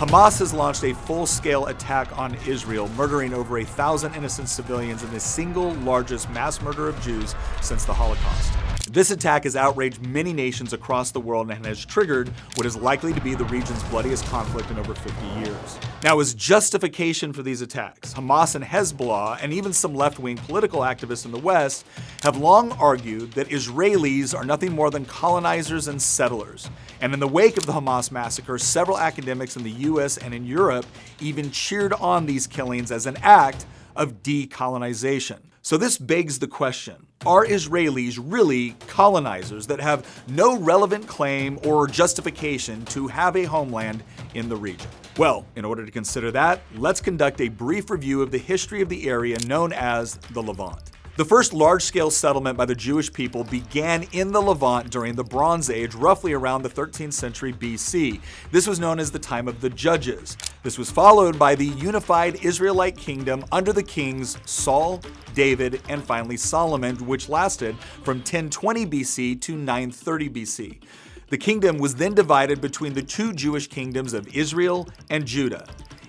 Hamas has launched a full-scale attack on Israel, murdering over 1,000 innocent civilians in the single largest mass murder of Jews since the Holocaust. This attack has outraged many nations across the world and has triggered what is likely to be the region's bloodiest conflict in over 50 years. Now, as justification for these attacks, Hamas and Hezbollah, and even some left-wing political activists in the West, have long argued that Israelis are nothing more than colonizers and settlers. And in the wake of the Hamas massacre, several academics in the US and in Europe even cheered on these killings as an act of decolonization. So this begs the question, are Israelis really colonizers that have no relevant claim or justification to have a homeland in the region? Well, in order to consider that, let's conduct a brief review of the history of the area known as the Levant. The first large-scale settlement by the Jewish people began in the Levant during the Bronze Age, roughly around the 13th century BC. This was known as the time of the Judges. This was followed by the unified Israelite kingdom under the kings Saul, David, and finally Solomon, which lasted from 1020 BC to 930 BC. The kingdom was then divided between the two Jewish kingdoms of Israel and Judah.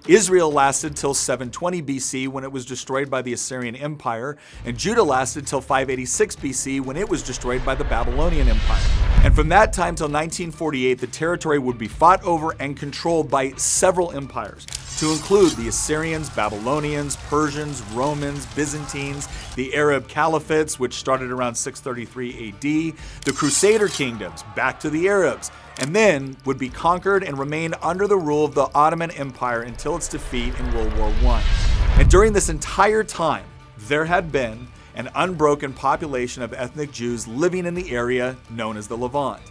Israel lasted till 720 BC when it was destroyed by the Assyrian Empire, and Judah lasted till 586 BC when it was destroyed by the Babylonian Empire. And from that time till 1948, the territory would be fought over and controlled by several empires, to include the Assyrians, Babylonians, Persians, Romans, Byzantines, the Arab Caliphates, which started around 633 AD, the Crusader kingdoms, back to the Arabs, and then would be conquered and remain under the rule of the Ottoman Empire until its defeat in World War I. And during this entire time, there had been an unbroken population of ethnic Jews living in the area known as the Levant.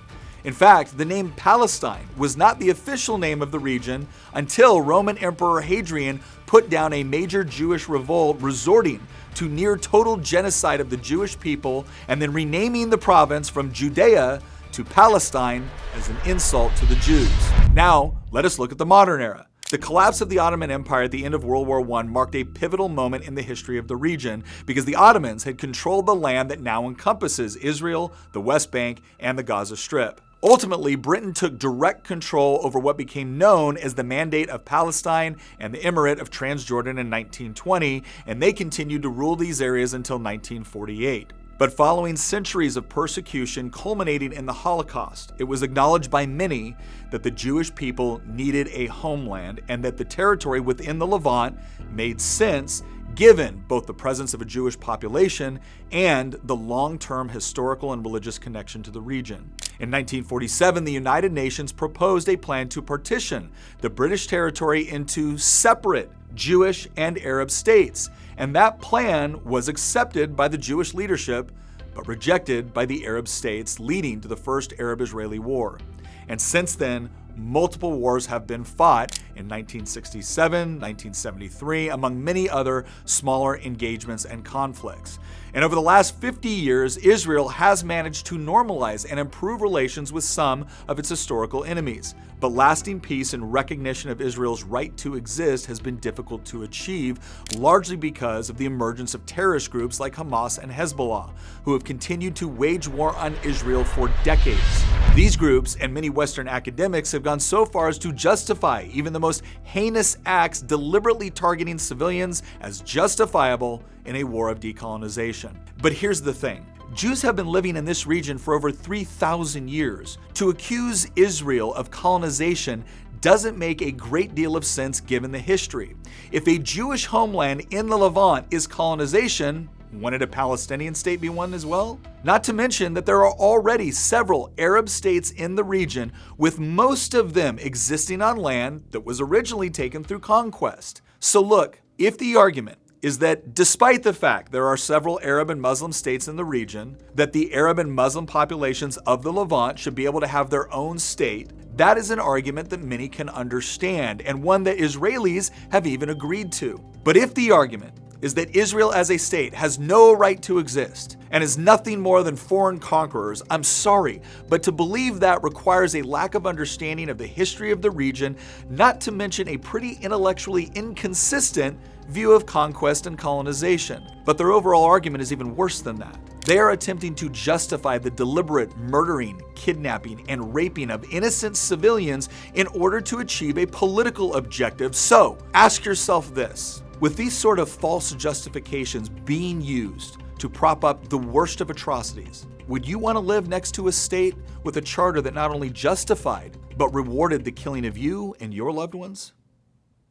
In fact, the name Palestine was not the official name of the region until Roman Emperor Hadrian put down a major Jewish revolt, resorting to near total genocide of the Jewish people and then renaming the province from Judea to Palestine as an insult to the Jews. Now, let us look at the modern era. The collapse of the Ottoman Empire at the end of World War I marked a pivotal moment in the history of the region because the Ottomans had controlled the land that now encompasses Israel, the West Bank, and the Gaza Strip. Ultimately, Britain took direct control over what became known as the Mandate of Palestine and the Emirate of Transjordan in 1920, and they continued to rule these areas until 1948. But following centuries of persecution culminating in the Holocaust, it was acknowledged by many that the Jewish people needed a homeland and that the territory within the Levant made sense given both the presence of a Jewish population and the long-term historical and religious connection to the region. In 1947, the United Nations proposed a plan to partition the British territory into separate Jewish and Arab states, and that plan was accepted by the Jewish leadership, but rejected by the Arab states, leading to the First Arab-Israeli War. And since then, multiple wars have been fought in 1967, 1973, among many other smaller engagements and conflicts. And over the last 50 years, Israel has managed to normalize and improve relations with some of its historical enemies. But lasting peace and recognition of Israel's right to exist has been difficult to achieve, largely because of the emergence of terrorist groups like Hamas and Hezbollah, who have continued to wage war on Israel for decades. These groups and many Western academics have gone so far as to justify even the most heinous acts deliberately targeting civilians as justifiable in a war of decolonization. But here's the thing. Jews have been living in this region for over 3,000 years. To accuse Israel of colonization doesn't make a great deal of sense given the history. If a Jewish homeland in the Levant is colonization, wouldn't a Palestinian state be one as well? Not to mention that there are already several Arab states in the region, with most of them existing on land that was originally taken through conquest. So look, if the argument is that despite the fact there are several Arab and Muslim states in the region, that the Arab and Muslim populations of the Levant should be able to have their own state, that is an argument that many can understand, and one that Israelis have even agreed to. But if the argument is that Israel as a state has no right to exist and is nothing more than foreign conquerors. I'm sorry, but to believe that requires a lack of understanding of the history of the region, not to mention a pretty intellectually inconsistent view of conquest and colonization. But their overall argument is even worse than that. They are attempting to justify the deliberate murdering, kidnapping, and raping of innocent civilians in order to achieve a political objective. So, ask yourself this. With these sort of false justifications being used to prop up the worst of atrocities, would you want to live next to a state with a charter that not only justified, but rewarded the killing of you and your loved ones?